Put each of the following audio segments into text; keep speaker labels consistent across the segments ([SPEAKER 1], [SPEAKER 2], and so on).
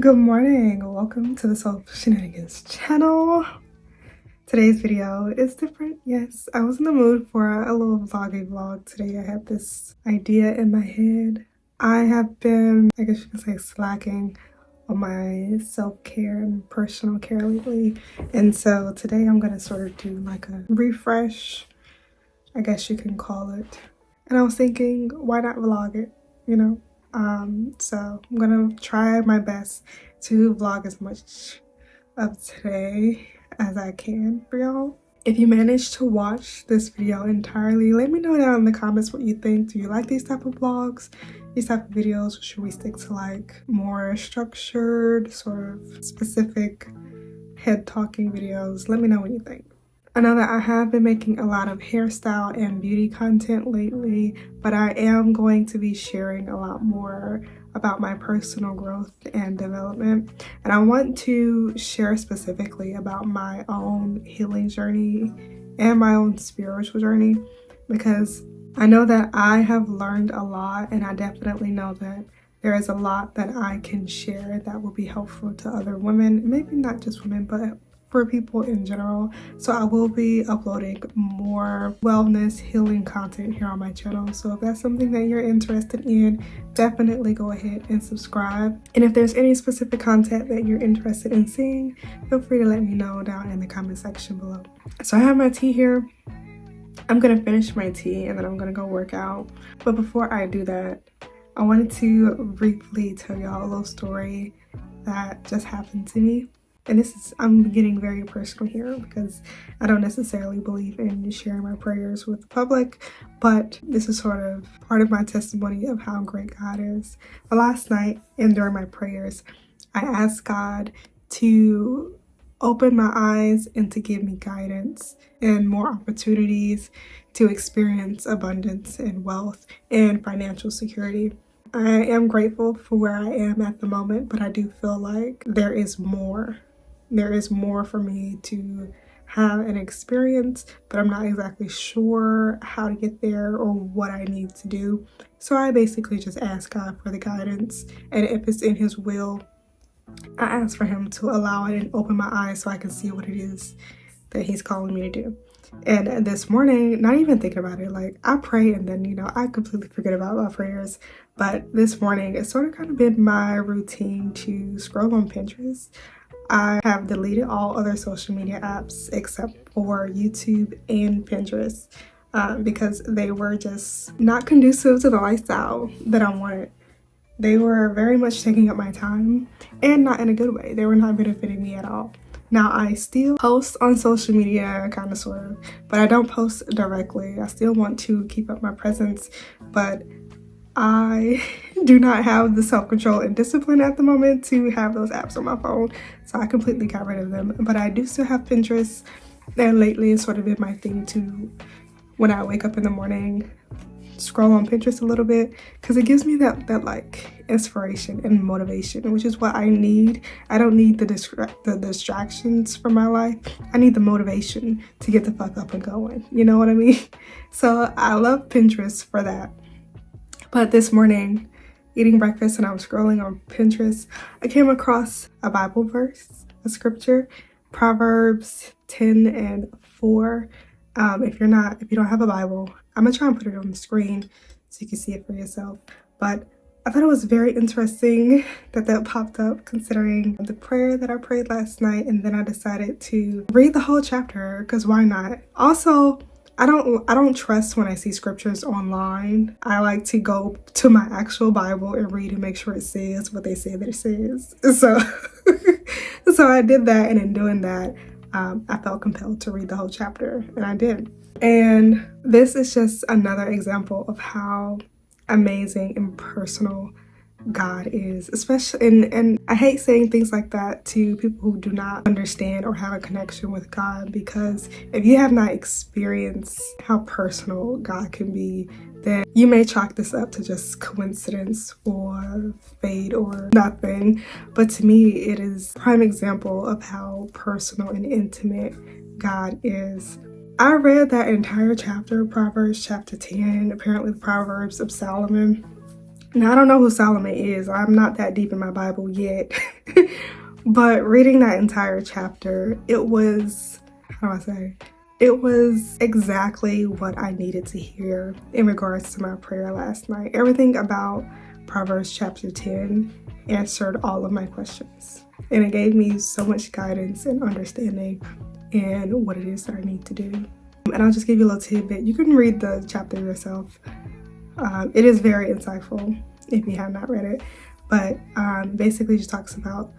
[SPEAKER 1] Good morning, welcome to the Soul Shenanigans channel. Today's video is different. Yes, I was in the mood for a little vlog today. I had this idea in my head. I have been, I guess you can say, slacking on my self-care and personal care lately, and so today I'm gonna sort of do like a refresh, I guess you can call it. And I was thinking, why not vlog it, you know? So I'm gonna try my best to vlog as much of today as I can for y'all. If you managed to watch this video entirely, let me know down in the comments what you think. Do you like these type of vlogs, these type of videos, or should we stick to like more structured, sort of specific head talking videos? Let me know what you think. I know that I have been making a lot of hairstyle and beauty content lately, but I am going to be sharing a lot more about my personal growth and development. And I want to share specifically about my own healing journey and my own spiritual journey, because I know that I have learned a lot, and I definitely know that there is a lot that I can share that will be helpful to other women, maybe not just women, but for people in general. So I will be uploading more wellness healing content here on my channel. So if that's something that you're interested in, definitely go ahead and subscribe. And if there's any specific content that you're interested in seeing, feel free to let me know down in the comment section below. So I have my tea here. I'm gonna finish my tea and then I'm gonna go work out. But before I do that, I wanted to briefly tell y'all a little story that just happened to me. And I'm getting very personal here because I don't necessarily believe in sharing my prayers with the public, but this is sort of part of my testimony of how great God is. But last night and during my prayers, I asked God to open my eyes and to give me guidance and more opportunities to experience abundance and wealth and financial security. I am grateful for where I am at the moment, but I do feel like there is more. There is more for me to have an experience, but I'm not exactly sure how to get there or what I need to do. So I basically just ask God for the guidance, and if it's in His will, I ask for Him to allow it and open my eyes so I can see what it is that He's calling me to do. And this morning, not even thinking about it, like I pray and then, I completely forget about my prayers. But this morning, it's sort of kind of been my routine to scroll on Pinterest. I have deleted all other social media apps except for YouTube and Pinterest because they were just not conducive to the lifestyle that I wanted. They were very much taking up my time and not in a good way. They were not benefiting me at all. Now, I still post on social media, kind of, sort of, but I don't post directly. I still want to keep up my presence, but I do not have the self-control and discipline at the moment to have those apps on my phone, so I completely got rid of them. But I do still have Pinterest, and lately it's sort of been my thing to, when I wake up in the morning, scroll on Pinterest a little bit, because it gives me that like inspiration and motivation, which is what I need. I don't need the distractions from my life. I need the motivation to get the fuck up and going. You know what I mean? So I love Pinterest for that. But this morning, eating breakfast and I was scrolling on Pinterest, I came across a Bible verse, a scripture, Proverbs 10:4. If you don't have a Bible, I'm gonna try and put it on the screen so you can see it for yourself. But I thought it was very interesting that popped up, considering the prayer that I prayed last night, and then I decided to read the whole chapter because why not? Also, I don't trust when I see scriptures online. I like to go to my actual Bible and read and make sure it says what they say that it says. So, so I did that, and in doing that, I felt compelled to read the whole chapter, and I did. And this is just another example of how amazing and personal God is, especially, and I hate saying things like that to people who do not understand or have a connection with God, because if you have not experienced how personal God can be, then you may chalk this up to just coincidence or fate or nothing. But to me, it is a prime example of how personal and intimate God is. I read that entire chapter, Proverbs chapter 10, apparently the Proverbs of Solomon. Now, I don't know who Solomon is. I'm not that deep in my Bible yet. But reading that entire chapter, it was, how do I say? It was exactly what I needed to hear in regards to my prayer last night. Everything about Proverbs chapter 10 answered all of my questions. And it gave me so much guidance and understanding in what it is that I need to do. And I'll just give you a little tidbit. You can read the chapter yourself. It is very insightful if you have not read it. But basically just talks about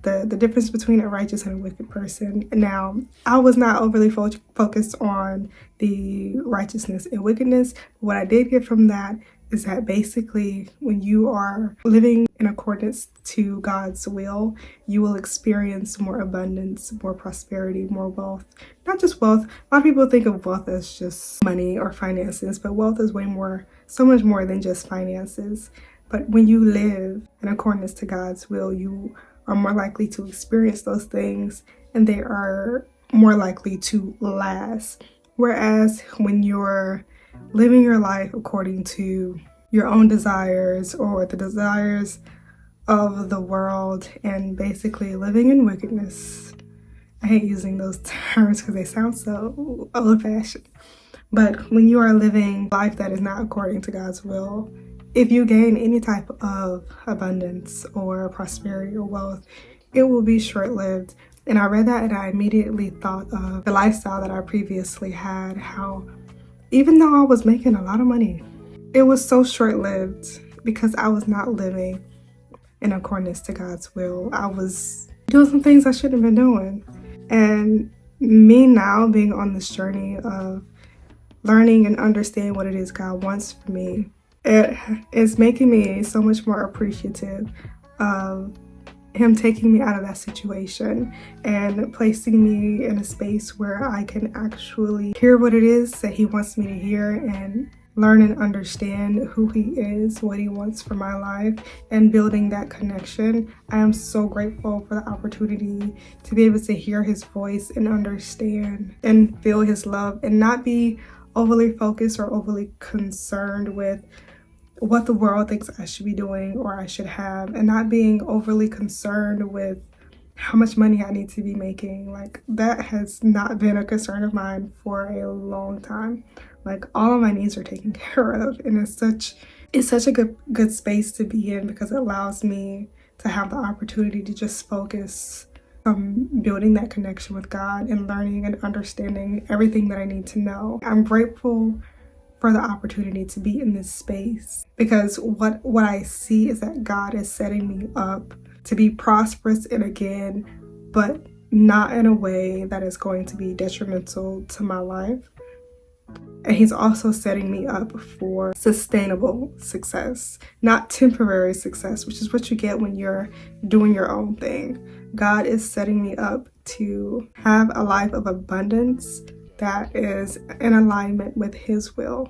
[SPEAKER 1] the difference between a righteous and a wicked person. Now, I was not overly focused on the righteousness and wickedness. What I did get from that is that basically when you are living in accordance to God's will, you will experience more abundance, more prosperity, more wealth. Not just wealth. A lot of people think of wealth as just money or finances, but wealth is way more, so much more than just finances. But when you live in accordance to God's will, you are more likely to experience those things, and they are more likely to last. Whereas when you're living your life according to your own desires or the desires of the world and basically living in wickedness, I hate using those terms because they sound so old-fashioned, but when you are living life that is not according to God's will, if you gain any type of abundance or prosperity or wealth, it will be short-lived. And I read that and I immediately thought of the lifestyle that I previously had, how even though I was making a lot of money, it was so short-lived because I was not living in accordance to God's will. I was doing some things I shouldn't have been doing. And me now being on this journey of learning and understanding what it is God wants for me, it is making me so much more appreciative of Him taking me out of that situation and placing me in a space where I can actually hear what it is that He wants me to hear and learn and understand who He is, what He wants for my life, and building that connection. I am so grateful for the opportunity to be able to hear His voice and understand and feel His love and not be overly focused or overly concerned with what the world thinks I should be doing or I should have, and not being overly concerned with how much money I need to be making. Like, that has not been a concern of mine for a long time. Like, all of my needs are taken care of, and it's such a good space to be in because it allows me to have the opportunity to just focus on building that connection with God and learning and understanding everything that I need to know. I'm grateful for the opportunity to be in this space because what I see is that God is setting me up to be prosperous and again, but not in a way that is going to be detrimental to my life. And He's also setting me up for sustainable success, not temporary success, which is what you get when you're doing your own thing. God is setting me up to have a life of abundance that is in alignment with His will.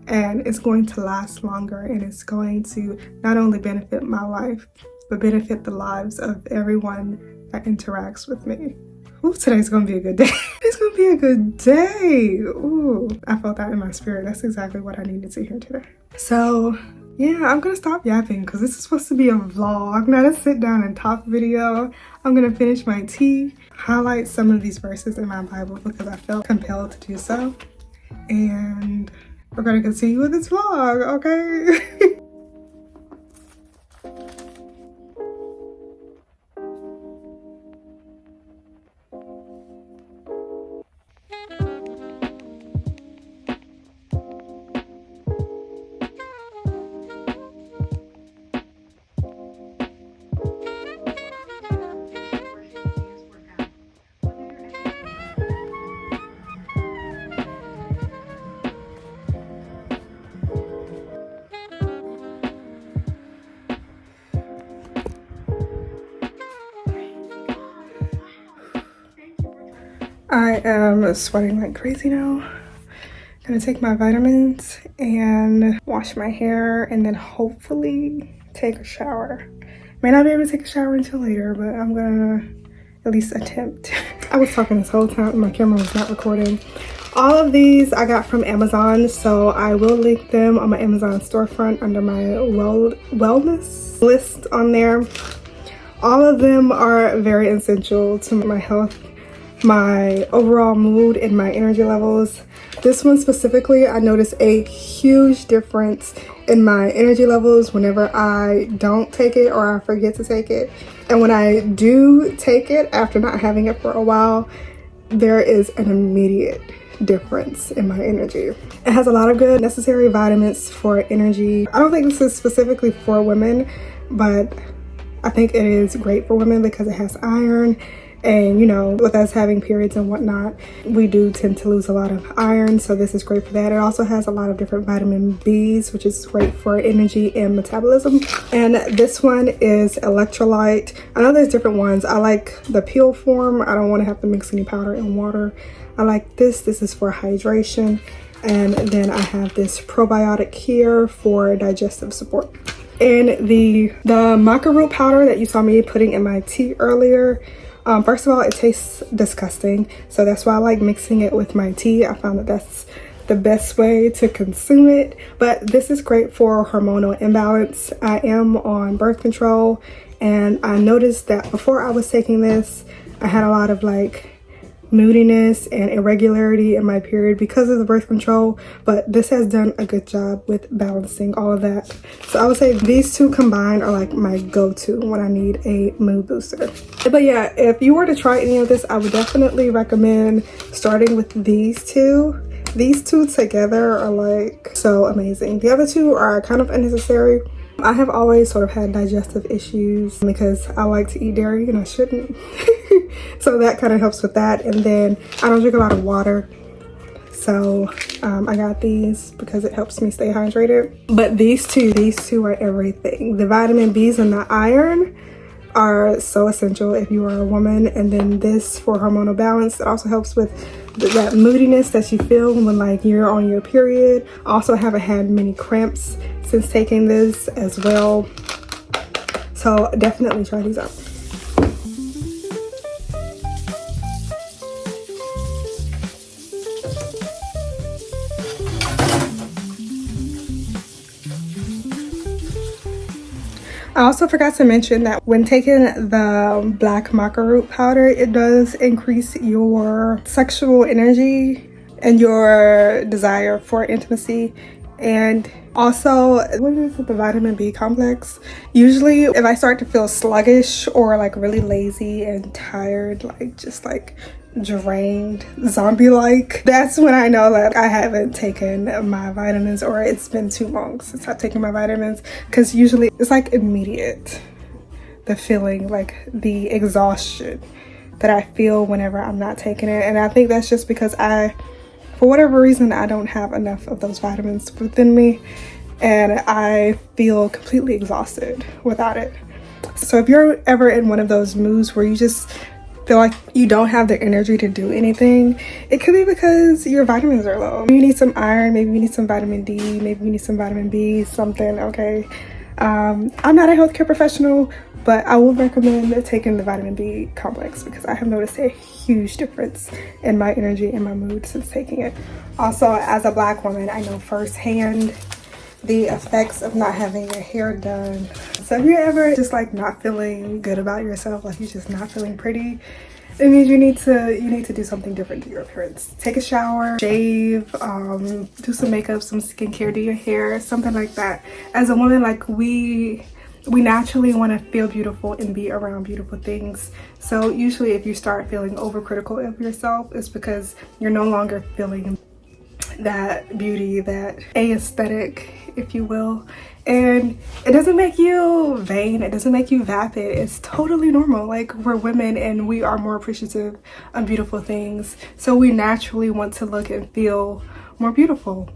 [SPEAKER 1] And it's going to last longer, and it's going to not only benefit my life, but benefit the lives of everyone that interacts with me. Ooh, today's gonna be a good day. It's gonna be a good day. Ooh, I felt that in my spirit. That's exactly what I needed to hear today. So yeah, I'm gonna stop yapping because this is supposed to be a vlog, not a sit down and talk video. I'm gonna finish my tea, highlight some of these verses in my Bible because I felt compelled to do so. And we're gonna continue with this vlog, okay? I am sweating like crazy now. Gonna take my vitamins and wash my hair and then hopefully take a shower. May not be able to take a shower until later, but I'm gonna at least attempt. I was talking this whole time and my camera was not recording. All of these I got from Amazon, so I will link them on my Amazon storefront under my wellness list on there. All of them are very essential to my health, my overall mood, and my energy levels. This one specifically, I noticed a huge difference in my energy levels whenever I don't take it or I forget to take it. And when I do take it after not having it for a while, there is an immediate difference in my energy. It has a lot of good necessary vitamins for energy. I don't think this is specifically for women, but I think it is great for women because it has iron. And you know, with us having periods and whatnot, we do tend to lose a lot of iron, so this is great for that. It also has a lot of different vitamin B's, which is great for energy and metabolism. And this one is electrolyte. I know there's different ones. I like the peel form. I don't want to have to mix any powder and water. I like this. This is for hydration. And then I have this probiotic here for digestive support. And the maca root powder that you saw me putting in my tea earlier, first of all, it tastes disgusting, so that's why I like mixing it with my tea. I found that that's the best way to consume it. But this is great for hormonal imbalance. I am on birth control, and I noticed that before I was taking this, I had a lot of like moodiness and irregularity in my period because of the birth control, but this has done a good job with balancing all of that. So I would say these two combined are like my go-to when I need a mood booster. But yeah, if you were to try any of this, I would definitely recommend starting with these two. These two together are like so amazing. The other two are kind of unnecessary. I have always sort of had digestive issues because I like to eat dairy and I shouldn't. So that kind of helps with that. And then I don't drink a lot of water, so I got these because it helps me stay hydrated. But these two are everything. The vitamin B's and the iron are so essential if you are a woman. And then this for hormonal balance, it also helps with that moodiness that you feel when like you're on your period. Also haven't had many cramps since taking this as well, so definitely try these out. I also forgot to mention that when taking the black maca root powder, it does increase your sexual energy and your desire for intimacy. And also, what is it, the vitamin B complex? Usually if I start to feel sluggish or like really lazy and tired, like just like drained, zombie-like, that's when I know that I haven't taken my vitamins or it's been too long since I've taken my vitamins, because usually it's like immediate, the feeling, like the exhaustion that I feel whenever I'm not taking it. And I think that's just because for whatever reason, I don't have enough of those vitamins within me and I feel completely exhausted without it. So if you're ever in one of those moods where you just feel like you don't have the energy to do anything, it could be because your vitamins are low. Maybe you need some iron, maybe you need some vitamin D, maybe you need some vitamin B, something, okay? I'm not a healthcare professional, but I will recommend taking the vitamin B complex because I have noticed a huge difference in my energy and my mood since taking it. Also, as a Black woman, I know firsthand the effects of not having your hair done. So if you're ever just like not feeling good about yourself, like you're just not feeling pretty, it means you need to do something different to your appearance. Take a shower, shave, do some makeup, some skincare, do your hair, something like that. As a woman, like we naturally want to feel beautiful and be around beautiful things. So usually if you start feeling overcritical of yourself, it's because you're no longer feeling that beauty, that aesthetic, if you will. And it doesn't make you vain, it doesn't make you vapid. It's totally normal. Like, we're women and we are more appreciative of beautiful things, so we naturally want to look and feel more beautiful.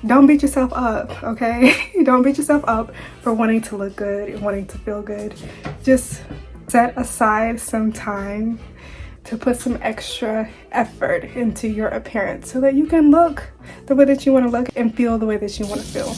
[SPEAKER 1] Don't beat yourself up, okay? Don't beat yourself up for wanting to look good and wanting to feel good. Just set aside some time to put some extra effort into your appearance so that you can look the way that you want to look and feel the way that you want to feel.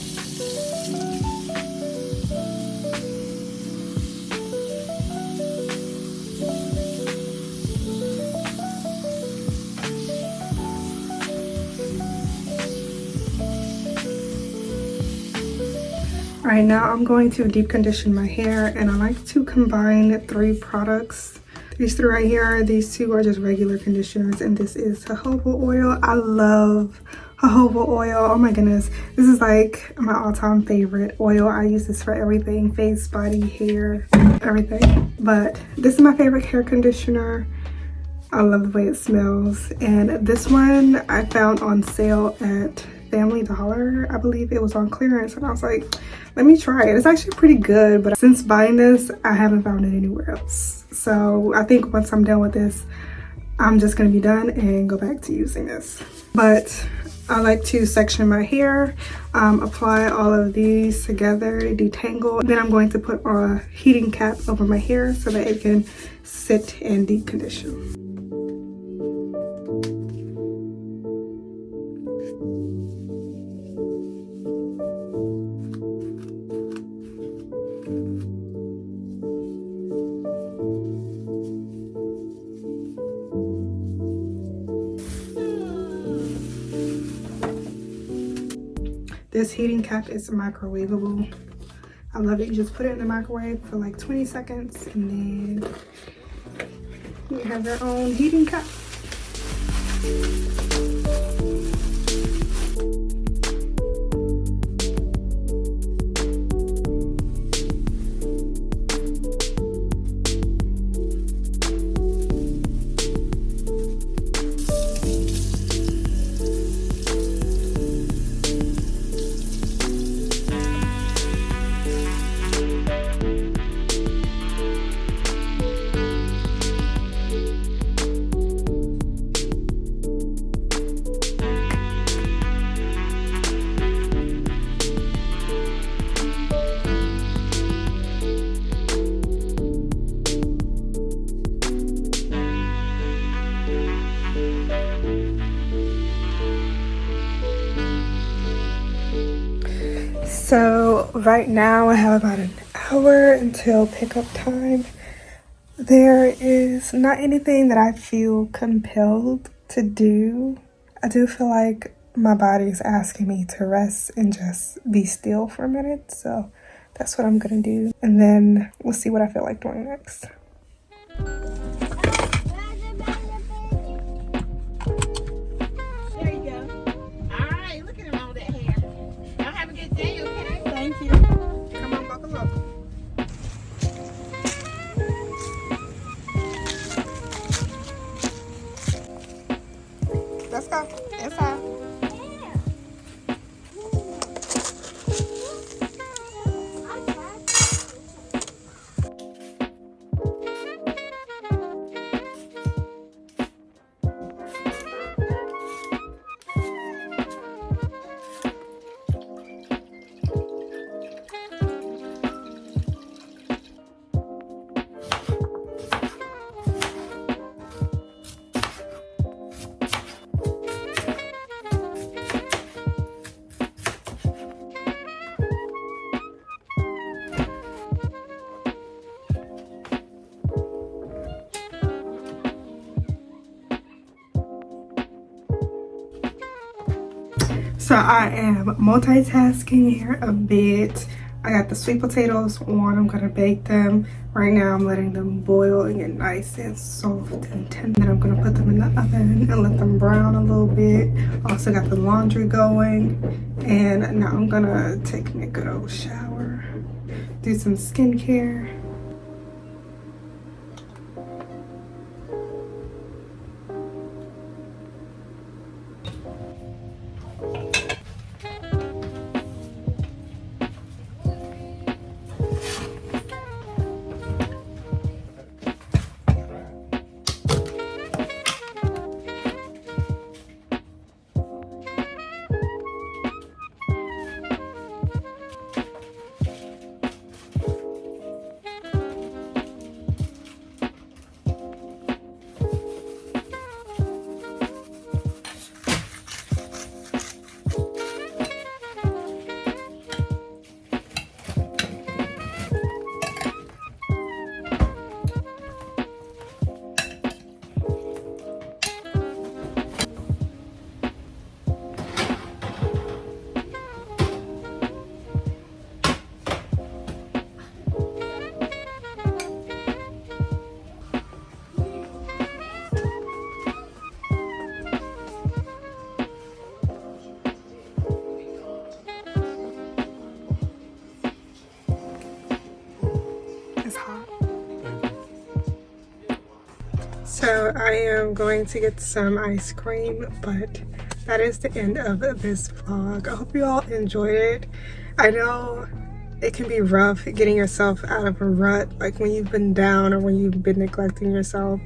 [SPEAKER 1] All right, now I'm going to deep condition my hair, and I like to combine 3 products. These 3 right here, these 2 are just regular conditioners, and this is jojoba oil. I love jojoba oil. Oh my goodness, this is like my all-time favorite oil. I use this for everything, face, body, hair, everything. But this is my favorite hair conditioner. I love the way it smells, and this one I found on sale at Family Dollar. I believe it was on clearance, and I was like, let me try it. It's actually pretty good, but since buying this, I haven't found it anywhere else. So I think once I'm done with this, I'm just gonna be done and go back to using this. But I like to section my hair, apply all of these together, detangle. Then I'm going to put a heating cap over my hair so that it can sit and deep condition. This heating cap is microwavable. I love it. You just put it in the microwave for like 20 seconds and then you have your own heating cap. So right now I have about an hour until pickup time. There is not anything that I feel compelled to do. I do feel like my body is asking me to rest and just be still for a minute. So that's what I'm gonna do. And then we'll see what I feel like doing next. Let's go. Inside. So I am multitasking here a bit. I got the sweet potatoes on. I'm gonna bake them. Right now I'm letting them boil and get nice and soft and tender. Then I'm gonna put them in the oven and let them brown a little bit. Also got the laundry going. And now I'm gonna take me a good old shower, do some skincare. So I am going to get some ice cream, but that is the end of this vlog. I hope you all enjoyed it. I know it can be rough getting yourself out of a rut, like when you've been down or when you've been neglecting yourself,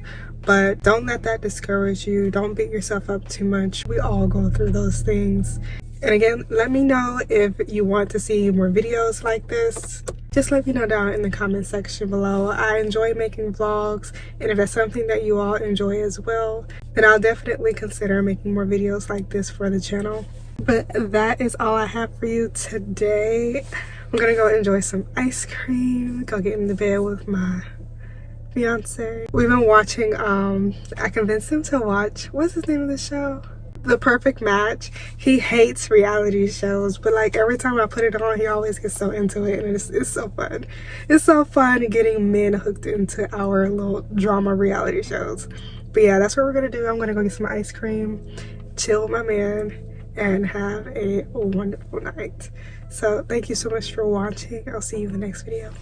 [SPEAKER 1] but don't let that discourage you. Don't beat yourself up too much. We all go through those things. And again, let me know if you want to see more videos like this. Just let me know down in the comment section below. I enjoy making vlogs, and if that's something that you all enjoy as well, then I'll definitely consider making more videos like this for the channel. But that is all I have for you today. I'm gonna go enjoy some ice cream, go get in the bed with my fiance. We've been watching, I convinced him to watch, what's his name of the show? The Perfect Match. He hates reality shows, but like every time I put it on, he always gets so into it, and it's so fun. It's so fun getting men hooked into our little drama reality shows. But yeah, that's what we're gonna do. I'm gonna go get some ice cream, chill with my man, and have a wonderful night. So thank you so much for watching. I'll see you in the next video.